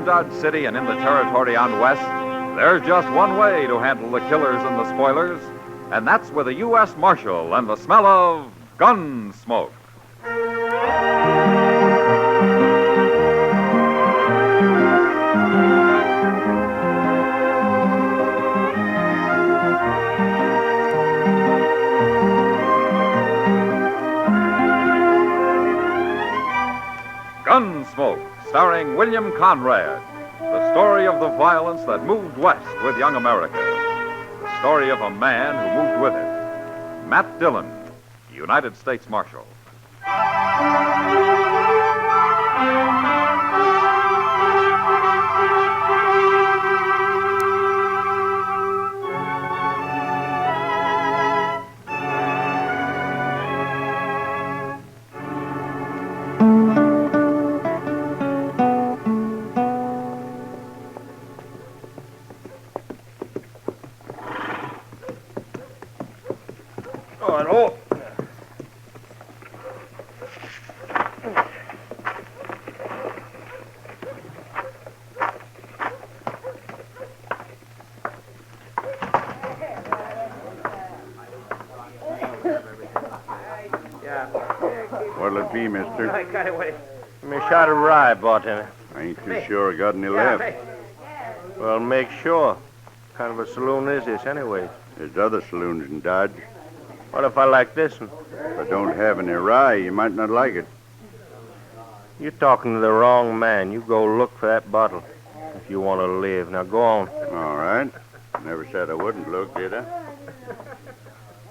in Dodge City and in the territory on west, there's just one way to handle the killers and the spoilers, and that's with a U.S. Marshal and the smell of Gunsmoke. Gunsmoke, starring William Conrad. The story of the violence that moved west with young America. The story of a man who moved with it. Matt Dillon, United States Marshal. What'll it be, mister? I got away. Give me a shot of rye, bartender. I ain't too sure I got any left. Well, make sure. What kind of a saloon is this, anyway? There's other saloons in Dodge. What if I like this one? If I don't have any rye, you might not like it. You're talking to the wrong man. You go look for that bottle if you want to live. Now, go on. All right. Never said I wouldn't look, did I?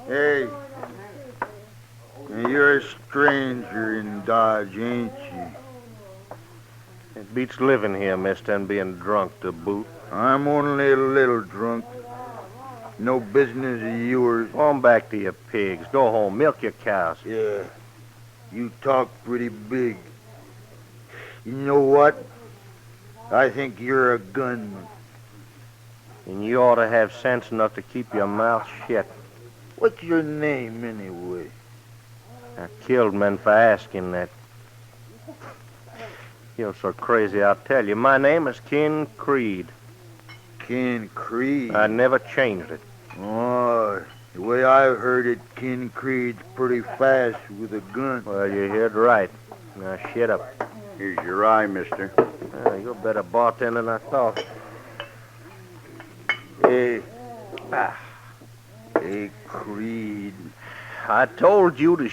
Hey, you're a stranger in Dodge, ain't you? It beats living here, mister, and being drunk to boot. I'm only a little drunk. No business of yours. Go on back to your pigs. Go home. Milk your cows. Yeah, you talk pretty big. You know what? I think you're a gunman. And you ought to have sense enough to keep your mouth shut. What's your name, anyway? I killed men for asking that. You're so crazy, I'll tell you. My name is Ken Creed. Ken Creed? I never changed it. Oh, the way I've heard it, Ken Creed's pretty fast with a gun. Well, you heard right. Now, shut up. Here's your rye, mister. You're a better bartender than I thought. Hey. Hey, Creed. I told you to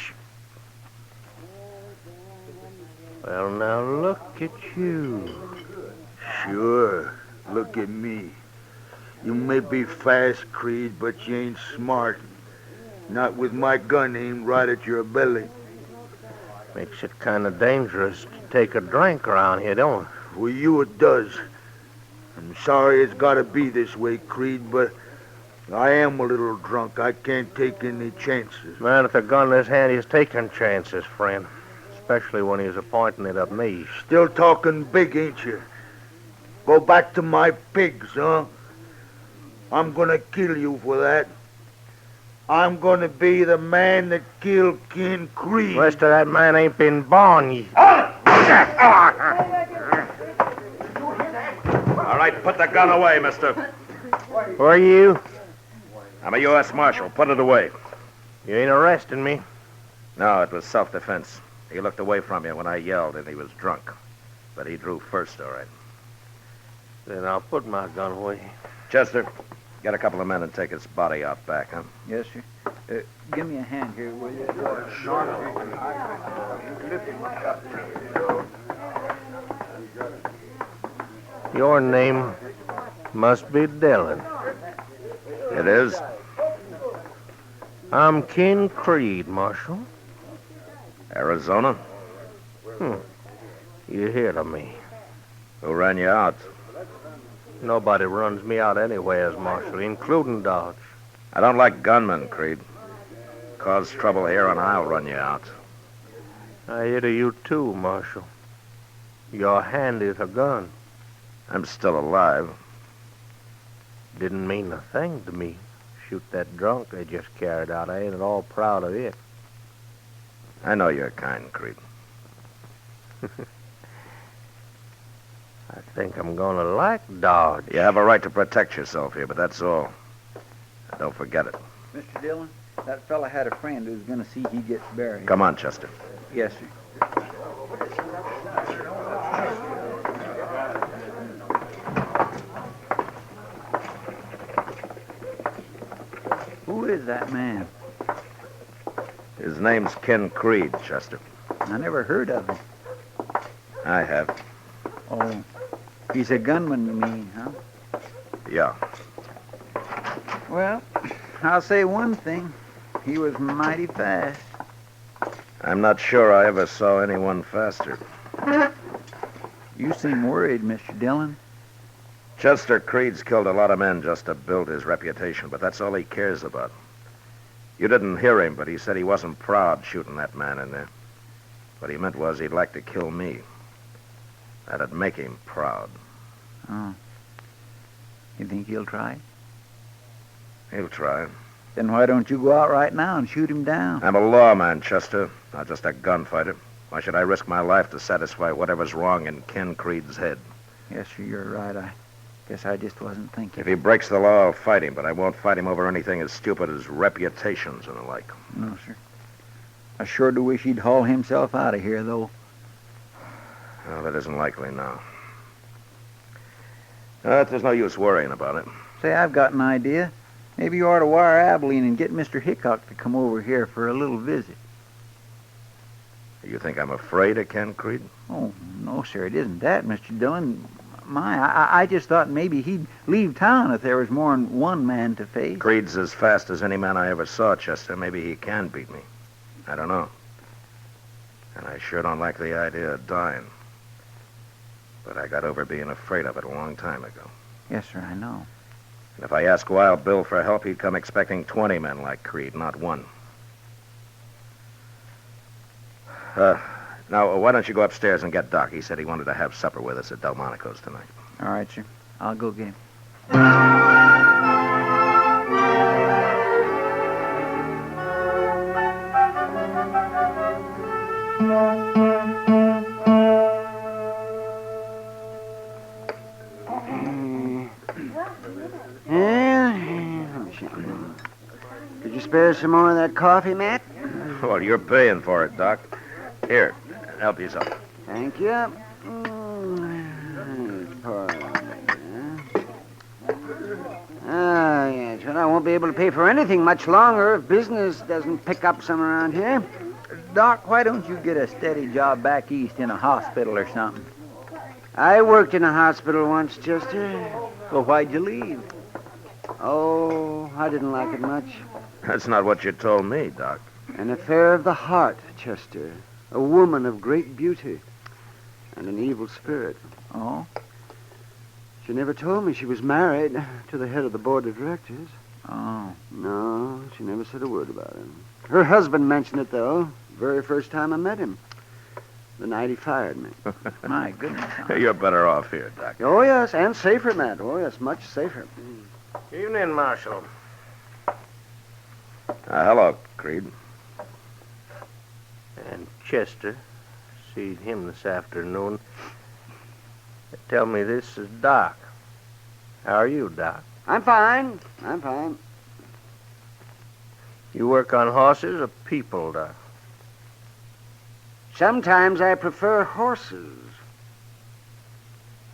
Well, now, look at you. Sure. Look at me. You may be fast, Creed, but you ain't smart. Not with my gun aimed right at your belly. Makes it kind of dangerous to take a drink around here, don't it? For you it does. I'm sorry it's got to be this way, Creed, but I am a little drunk. I can't take any chances. Man, with a gun in his hand, he's taking chances, friend. Especially when he's pointing it at me. Still talking big, ain't you? Go back to my pigs, huh? I'm gonna kill you for that. I'm gonna be the man that killed Ken Creed. The rest of that man ain't been born yet. All right, put the gun away, mister. Who are you? I'm a U.S. Marshal. Put it away. You ain't arresting me. No, it was self-defense. He looked away from you when I yelled, and he was drunk. But he drew first, all right. Then I'll put my gun away. Chester, get a couple of men and take his body out back, huh? Yes, sir. Give me a hand here, will you? Your name must be Dillon. It is? I'm Ken Creed, Marshal. Arizona? You hear of me. Who ran you out? Nobody runs me out anywheres, Marshal, including Dodge. I don't like gunmen, Creed. Cause trouble here and I'll run you out. I hear to you too, Marshal. Your hand is a gun. I'm still alive. Didn't mean a thing to me. Shoot that drunk they just carried out. I ain't at all proud of it. I know you're kind, Creed. I think I'm gonna like Dodge. You have a right to protect yourself here, but that's all. And don't forget it. Mr. Dillon, that fella had a friend who's going to see he gets buried. Come on, Chester. Yes, sir. Who is that man? His name's Ken Creed, Chester. I never heard of him. I have. Oh, he's a gunman, you mean, huh? Yeah. Well, I'll say one thing. He was mighty fast. I'm not sure I ever saw anyone faster. You seem worried, Mr. Dillon. Chester Creed's killed a lot of men just to build his reputation, but that's all he cares about. You didn't hear him, but he said he wasn't proud shooting that man in there. What he meant was he'd like to kill me. That'd make him proud. Oh. You think he'll try? He'll try. Then why don't you go out right now and shoot him down? I'm a lawman, Chester, not just a gunfighter. Why should I risk my life to satisfy whatever's wrong in Ken Creed's head? Yes, sir, you're right. I guess I just wasn't thinking. If he breaks the law, I'll fight him, but I won't fight him over anything as stupid as reputations and the like. No, sir. I sure do wish he'd haul himself out of here, though. Well, that isn't likely now. There's no use worrying about it. Say, I've got an idea. Maybe you ought to wire Abilene and get Mr. Hickok to come over here for a little visit. You think I'm afraid of Ken Creed? Oh, no, sir, it isn't that, Mr. Dillon. I just thought maybe he'd leave town if there was more than one man to face. Creed's as fast as any man I ever saw, Chester. Maybe he can beat me. I don't know. And I sure don't like the idea of dying. But I got over being afraid of it a long time ago. Yes, sir, I know. And if I asked Wild Bill for help, he'd come expecting 20 men like Creed, not one. Now, why don't you go upstairs and get Doc? He said he wanted to have supper with us at Delmonico's tonight. All right, sir. I'll go get him. Could you spare some more of that coffee, Matt? Well, you're paying for it, Doc. Here, help yourself. Thank you. Yes. Well, I won't be able to pay for anything much longer if business doesn't pick up some around here. Doc, why don't you get a steady job back east in a hospital or something? I worked in a hospital once, Chester. Well, why'd you leave? Oh, I didn't like it much. That's not what you told me, Doc. An affair of the heart, Chester. A woman of great beauty and an evil spirit. Oh? She never told me she was married to the head of the board of directors. Oh. No, she never said a word about him. Her husband mentioned it, though, very first time I met him. The night he fired me. My goodness. You're better off here, Doc. Oh, yes, and safer, Matt. Oh, yes, much safer. Evening, Marshal. Hello, Creed. And Chester. Seed him this afternoon. Tell me, this is Doc. How are you, Doc? I'm fine. I'm fine. You work on horses or people, Doc? Sometimes I prefer horses.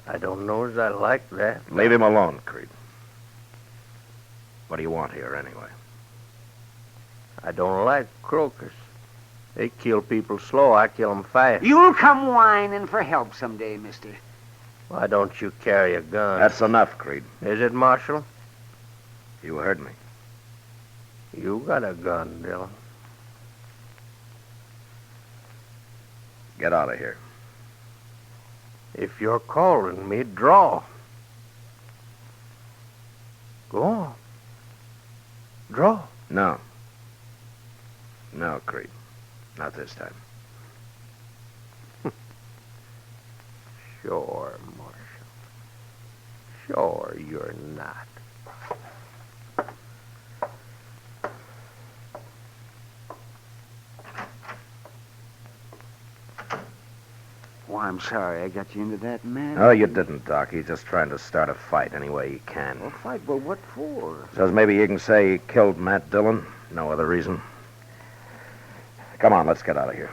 I don't know as I like that. Leave him alone, Creed. What do you want here, anyway? I don't like croakers. They kill people slow. I kill them fast. You'll come whining for help someday, mister. Why don't you carry a gun? That's enough, Creed. Is it, Marshal? You heard me. You got a gun, Dillon. Get out of here. If you're calling me, draw. Go on. Draw. No. No, Creed. Not this time. Sure, Marshal. Sure you're not. Oh, I'm sorry I got you into that, man. Oh, you didn't, Doc. He's just trying to start a fight any way he can. Well, fight? Well, what for? Says maybe you can say he killed Matt Dillon. No other reason. Come on, let's get out of here.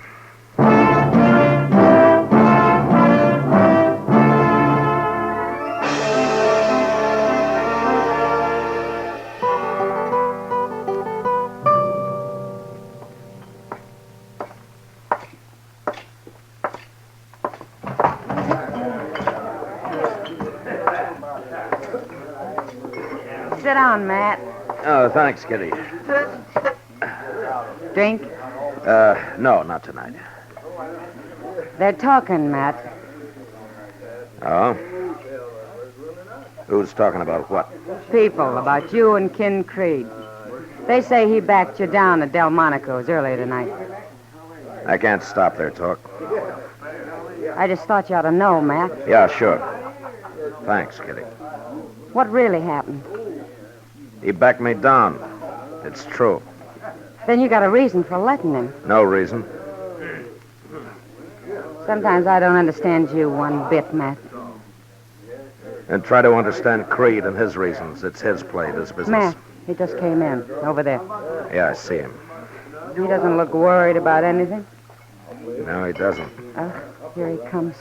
Sit down, Matt. Oh, thanks, Kitty. Drink? No, not tonight. They're talking, Matt. Oh? Who's talking about what? People, about you and Ken Creed. They say he backed you down at Delmonico's earlier tonight. I can't stop their talk. I just thought you ought to know, Matt. Yeah, sure. Thanks, Kitty. What really happened? He backed me down. It's true. Then you got a reason for letting him. No reason. Sometimes I don't understand you one bit, Matt. And try to understand Creed and his reasons. It's his play, this business. Matt, he just came in, over there. Yeah, I see him. He doesn't look worried about anything. No, he doesn't. Oh, here he comes.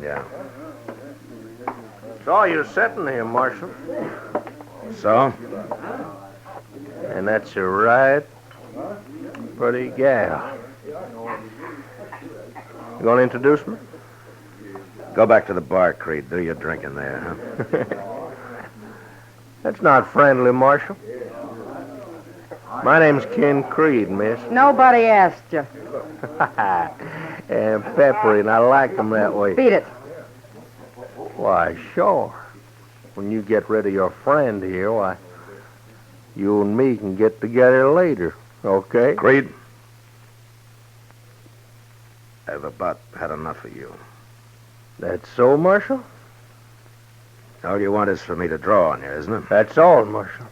Yeah. Saw you sitting here, Marshal. So? And that's a right pretty gal. You gonna introduce me? Go back to the bar, Creed. Do your drinking there, huh? That's not friendly, Marshal. My name's Ken Creed, miss. Nobody asked you. And peppery, and I like them that way. Beat it. Why, sure. When you get rid of your friend here, why, you and me can get together later, okay? Creed, I've about had enough of you. That's so, Marshal? All you want is for me to draw on you, isn't it? That's all, Marshal.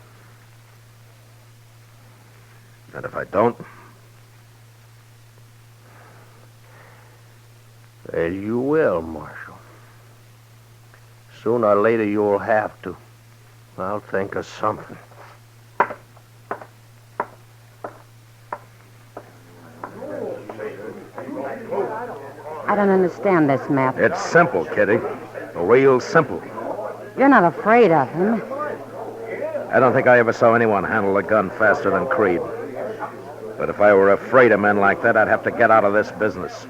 And if I don't? Well, you will, Marshal. Sooner or later, you'll have to. I'll think of something. I don't understand this, Matt. It's simple, Kitty. Real simple. You're not afraid of him. I don't think I ever saw anyone handle a gun faster than Creed. But if I were afraid of men like that, I'd have to get out of this business.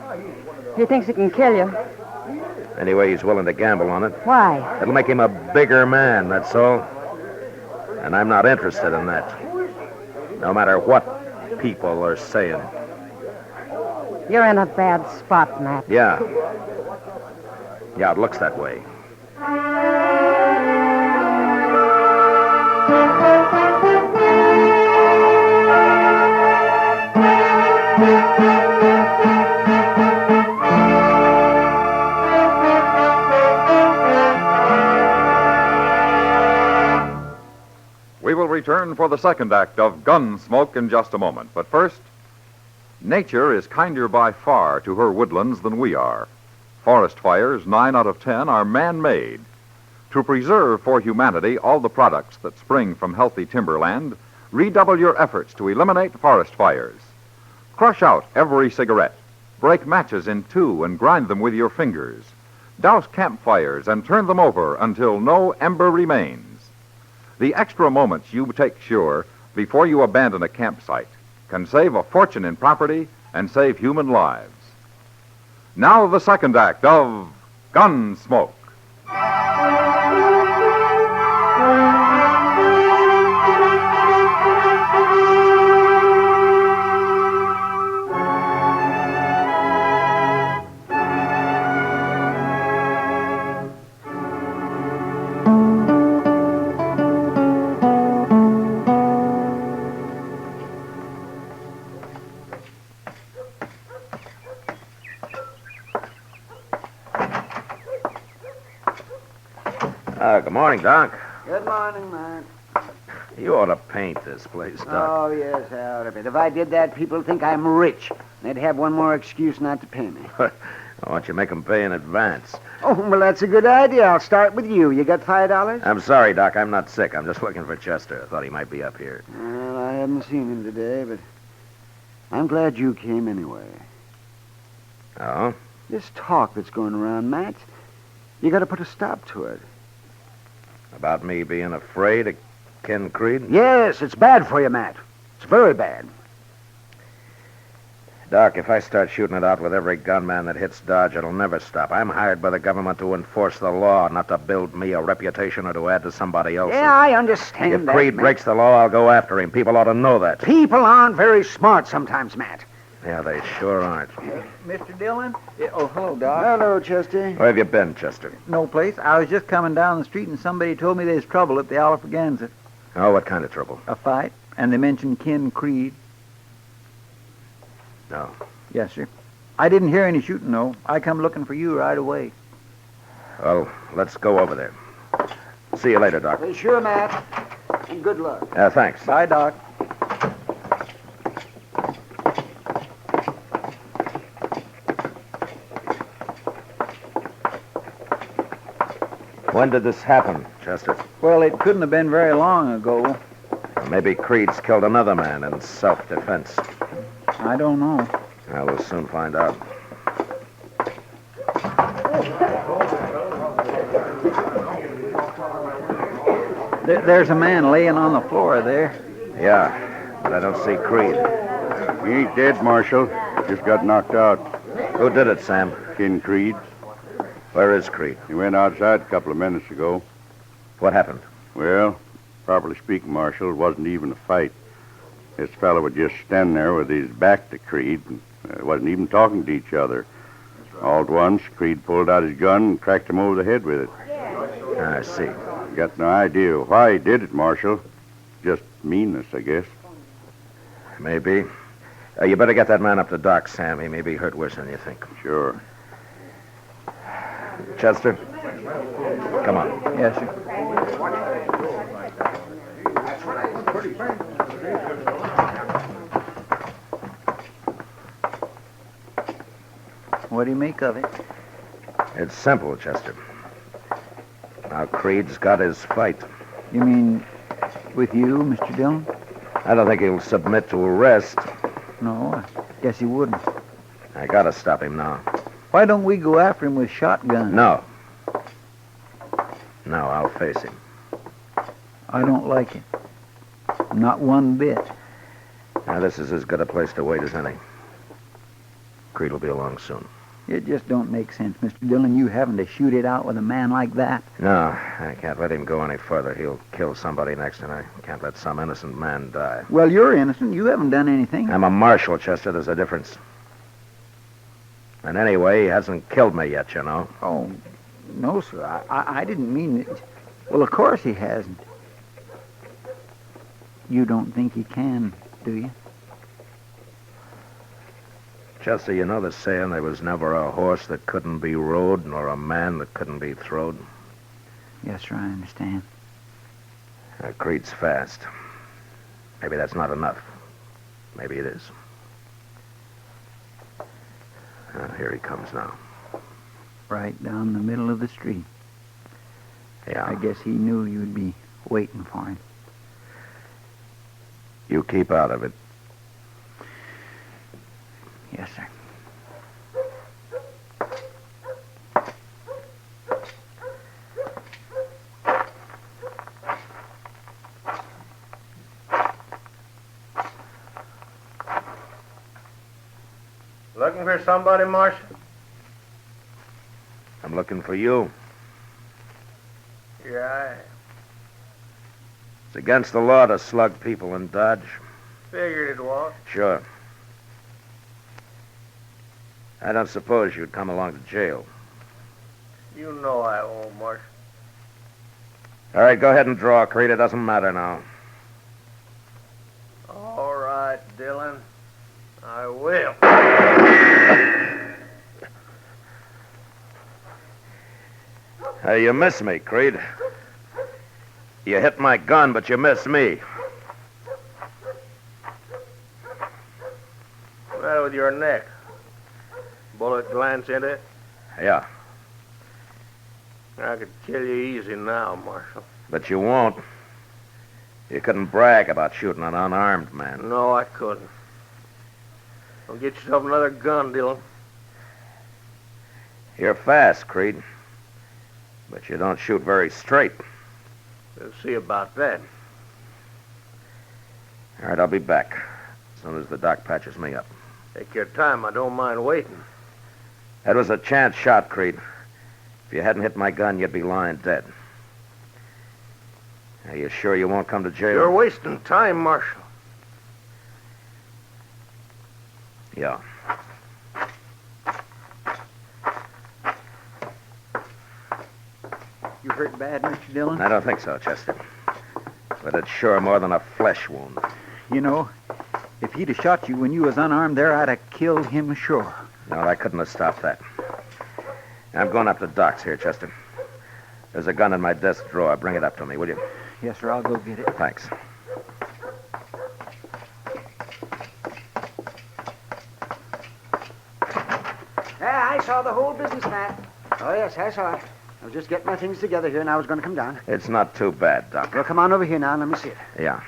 He thinks he can kill you. Anyway, he's willing to gamble on it. Why? It'll make him a bigger man, that's all. And I'm not interested in that. No matter what people are saying. You're in a bad spot, Matt. Yeah. Yeah, it looks that way. We will return for the second act of Gunsmoke in just a moment. But first, nature is kinder by far to her woodlands than we are. Forest fires, 9 out of 10, are man-made. To preserve for humanity all the products that spring from healthy timberland, redouble your efforts to eliminate forest fires. Crush out every cigarette. Break matches in two and grind them with your fingers. Douse campfires and turn them over until no ember remains. The extra moments you take sure before you abandon a campsite can save a fortune in property and save human lives. Now the second act of Gunsmoke. Good morning, Doc. Good morning, man. You ought to paint this place, Doc. Oh, yes, out of it. If I did that, people would think I'm rich. They'd have one more excuse not to pay me. Well, Why don't you make 'em pay in advance? Oh, well, that's a good idea. I'll start with you. You got $5? I'm sorry, Doc. I'm not sick. I'm just looking for Chester. I thought he might be up here. Well, I haven't seen him today, but I'm glad you came anyway. Oh? This talk that's going around, Matt, you got to put a stop to it. About me being afraid of Ken Creed? Yes, it's bad for you, Matt. It's very bad. Doc, if I start shooting it out with every gunman that hits Dodge, it'll never stop. I'm hired by the government to enforce the law, not to build me a reputation or to add to somebody else's. Yeah, I understand If that, Creed Matt. breaks the law, I'll go after him. People ought to know that. People aren't very smart sometimes, Matt. Yeah, they sure aren't. Mr. Dillon? Oh, hello, Doc. Hello, Chester. Where have you been, Chester? No place. I was just coming down the street and somebody told me there's trouble at the Alfraganza. Oh, what kind of trouble? A fight. And they mentioned Ken Creed. No. Yes, sir. I didn't hear any shooting, though. I come looking for you right away. Well, let's go over there. See you later, Doc. Sure, Matt. And good luck. Thanks. Bye, Doc. When did this happen, Chester? Well, it couldn't have been very long ago. Maybe Creed's killed another man in self-defense. I don't know. Well, we'll soon find out. There's a man laying on the floor there. Yeah, but I don't see Creed. He ain't dead, Marshal. Just got knocked out. Who did it, Sam? Ken Creed. Where is Creed? He went outside a couple of minutes ago. What happened? Well, properly speaking, Marshal, it wasn't even a fight. This fellow was just standing there with his back to Creed and wasn't even talking to each other. All at once, Creed pulled out his gun and cracked him over the head with it. I see. Got no idea why he did it, Marshal. Just meanness, I guess. Maybe. You better get that man up to Doc, Sam. He may be hurt worse than you think. Sure. Chester? Come on. Yes, sir. What do you make of it? It's simple, Chester. Now, Creed's got his fight. You mean with you, Mr. Dillon? I don't think he'll submit to arrest. No, I guess he wouldn't. I gotta stop him now. Why don't we go after him with shotguns? No. No, I'll face him. I don't like it. Not one bit. Now, this is as good a place to wait as any. Creed will be along soon. It just don't make sense, Mr. Dillon, you having to shoot it out with a man like that. No, I can't let him go any further. He'll kill somebody next, and I can't let some innocent man die. Well, you're innocent. You haven't done anything. I'm a marshal, Chester. There's a difference. And anyway, he hasn't killed me yet, you know. Oh, no, sir. I didn't mean it. Well, of course he hasn't. You don't think he can, do you? Chester, you know the saying, there was never a horse that couldn't be rode, nor a man that couldn't be throwed? Yes, sir, I understand. Creed's fast. Maybe that's not enough. Maybe it is. Here he comes now. Right down the middle of the street. Yeah. I guess he knew you'd be waiting for him. You keep out of it. Yes, sir. Looking for somebody, Marshal? I'm looking for you. Yeah, I It's against the law to slug people in Dodge. figured it was. Sure. I don't suppose you'd come along to jail. You know I won't, Marshal. All right, go ahead and draw, Creed. It doesn't matter now. All right, Dillon. I will. You miss me, Creed. You hit my gun, but you missed me. What's the matter with your neck? Bullet glance into it? Yeah, I could kill you easy now, Marshal. but you won't. You couldn't brag about shooting an unarmed man. No, I couldn't. Don't get yourself another gun, Dillon. You're fast, Creed. But you don't shoot very straight. We'll see about that. All right, I'll be back as soon as the doc patches me up. Take your time. I don't mind waiting. That was a chance shot, Creed. If you hadn't hit my gun, you'd be lying dead. Are you sure you won't come to jail? You're wasting time, Marshal. Yeah. You hurt bad, Mr. Dillon? I don't think so, Chester. But it's sure more than a flesh wound. You know, if he'd have shot you when you was unarmed there, I'd have killed him sure. No, I couldn't have stopped that. I'm going up to Doc's here, Chester. There's a gun in my desk drawer. Bring it up to me, will you? Yes, sir, I'll go get it. Thanks. Yeah, I saw the whole business, Matt. Oh, yes, I saw it. I was just getting my things together here, and I was going to come down. It's not too bad, Doc. Well, come on over here now, and let me see it. Yeah.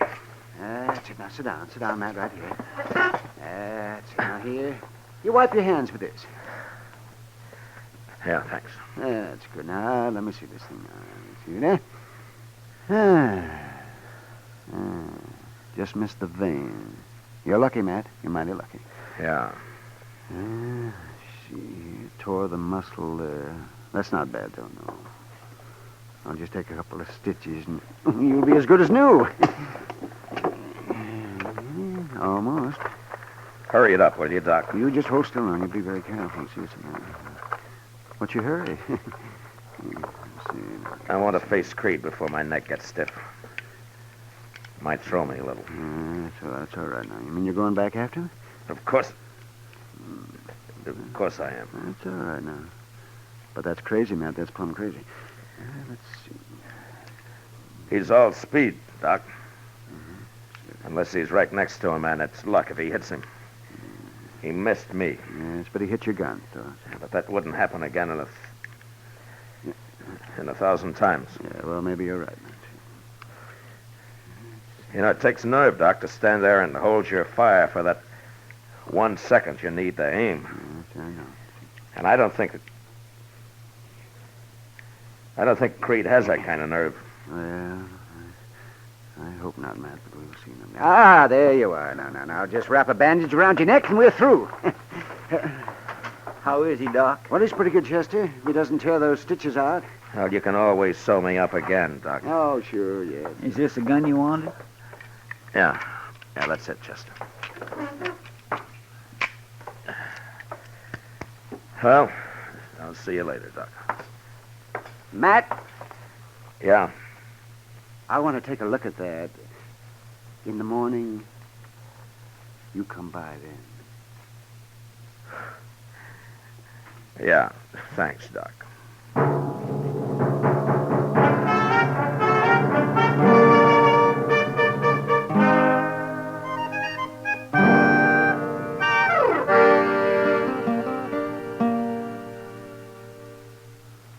That's it. Now, sit down. Sit down, Matt, right here. That's it. Now, here. You wipe your hands with this. Yeah, thanks. That's good. Now, let me see this thing. Now, let me see there. Just missed the vein. You're lucky, Matt. You're mighty lucky. Yeah. She tore the muscle there. That's not bad, though, no. I'll just take a couple of stitches and you'll be as good as new. Almost. Hurry it up, will you, Doc? You just hold still on. You be very careful. See what's the matter. What's your hurry? I want to face Creed before my neck gets stiff. Might throw me a little. That's all right now. You mean you're going back after him? Of course. Of course I am. That's all right now. But that's crazy, Matt. That's plumb crazy. Let's see. He's all speed, Doc. Unless he's right next to him, and it's luck if he hits him. He missed me. Yes, but he hit your gun, so. But that wouldn't happen again in 1,000 times. Yeah, well, maybe you're right, Matt. You know, it takes nerve, Doc, to stand there and hold your fire for that 1 second you need to aim. Yes, I know. And I don't think Creed has that kind of nerve. Well, I hope not, Matt, but we'll see. Ah, there you are. Now, just wrap a bandage around your neck and we're through. How is he, Doc? Well, he's pretty good, Chester. If he doesn't tear those stitches out. Well, you can always sew me up again, Doc. Oh, sure, yes. Is this the gun you wanted? Yeah, that's it, Chester. Well, I'll see you later, Doc. Matt, Yeah? I want to take a look at that. In the morning, you come by then. Yeah, thanks, Doc.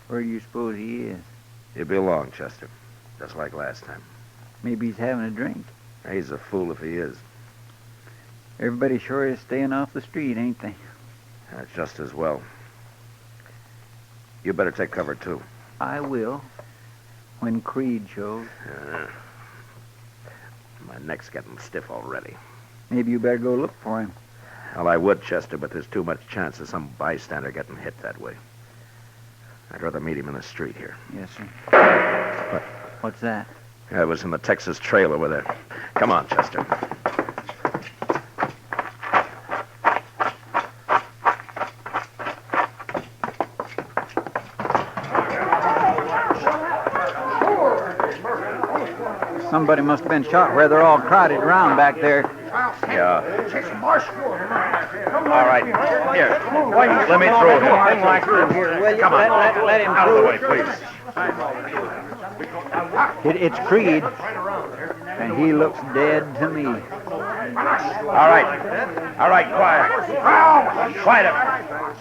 Where do you suppose he is? He'll be along, Chester. Just like last time. Maybe he's having a drink. He's a fool if he is. Everybody sure is staying off the street, ain't they? That's just as well. You better take cover, too. I will. When Creed shows. My neck's getting stiff already. Maybe you better go look for him. Well, I would, Chester, but there's too much chance of some bystander getting hit that way. I'd rather meet him in the street here. Yes, sir. What? What's that? I was in the Texas Trail over there. Come on, Chester. Somebody must have been shot where they're all crowded around back there. Yeah. All right. Here. Let me through him. Come on. Let him Out of the way, please. It's Creed. And he looks dead to me. All right. All right, quiet. Quiet up.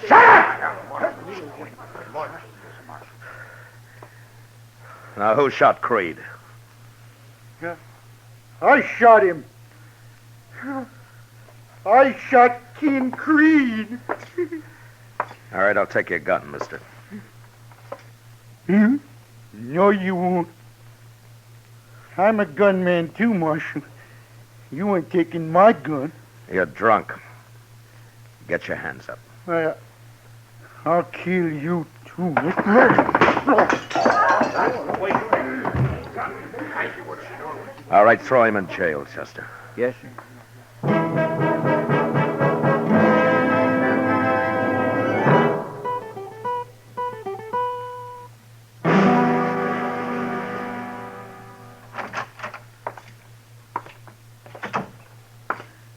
Shut up! Now, who shot Creed? I shot him. I shot Ken Creed. All right, I'll take your gun, mister. No, you won't. I'm a gunman too, Marshal. You ain't taking my gun. You're drunk. Get your hands up. I'll kill you too. All right, throw him in jail, Chester. Yes, sir.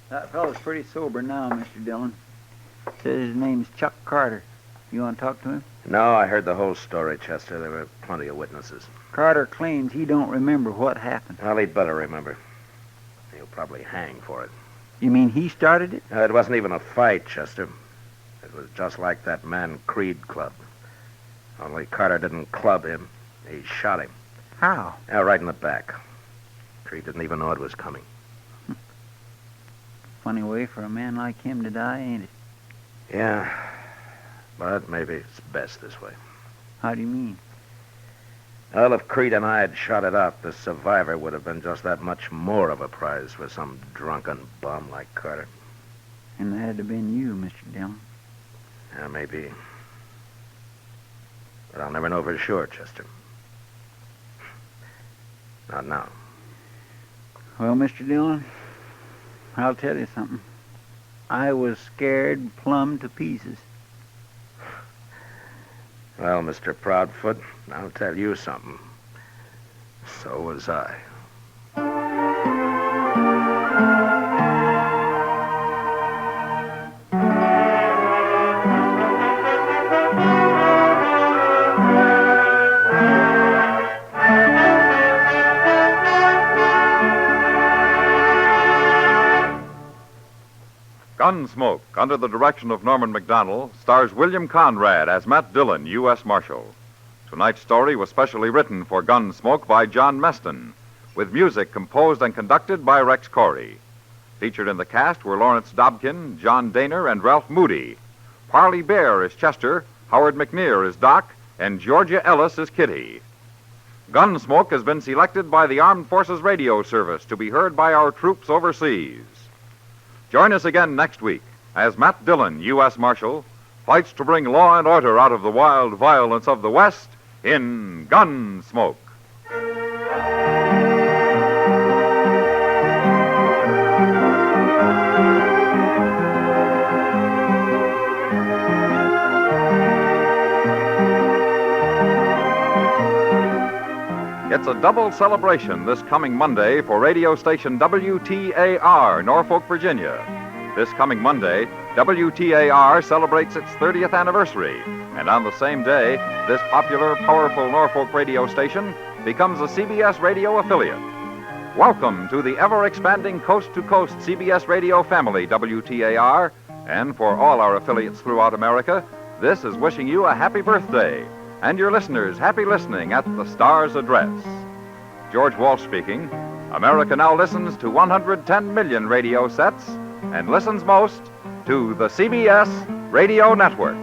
That fellow's pretty sober now, Mr. Dillon. Says his name's Chuck Carter. You want to talk to him? No, I heard the whole story, Chester. There were plenty of witnesses. Carter claims he don't remember what happened. Well, he'd better remember. He'll probably hang for it. You mean he started it? It wasn't even a fight, Chester. It was just like that man Creed clubbed. Only Carter didn't club him. He shot him. How? Right in the back. Creed didn't even know it was coming. Funny way for a man like him to die, ain't it? Yeah, but maybe it's best this way. How do you mean? Well, if Creed and I had shot it out, the survivor would have been just that much more of a prize for some drunken bum like Carter. And that'd have been you, Mr. Dillon. Yeah, maybe. But I'll never know for sure, Chester. Not now. Well, Mr. Dillon, I'll tell you something. I was scared plumb to pieces. Well, Mr. Proudfoot, I'll tell you something. So was I. Gunsmoke, under the direction of Norman MacDonald, stars William Conrad as Matt Dillon, U.S. Marshal. Tonight's story was specially written for Gunsmoke by John Meston, with music composed and conducted by Rex Corey. Featured in the cast were Lawrence Dobkin, John Daner, and Ralph Moody. Parley Bear is Chester, Howard McNear is Doc, and Georgia Ellis is Kitty. Gunsmoke has been selected by the Armed Forces Radio Service to be heard by our troops overseas. Join us again next week as Matt Dillon, U.S. Marshal, fights to bring law and order out of the wild violence of the West in Gunsmoke. It's a double celebration this coming Monday for radio station WTAR, Norfolk, Virginia. This coming Monday, WTAR celebrates its 30th anniversary, and on the same day, this popular, powerful Norfolk radio station becomes a CBS radio affiliate. Welcome to the ever-expanding coast-to-coast CBS radio family, WTAR, and for all our affiliates throughout America, this is wishing you a happy birthday. And your listeners, happy listening at the Star's address. George Walsh speaking. America now listens to 110 million radio sets and listens most to the CBS Radio Network.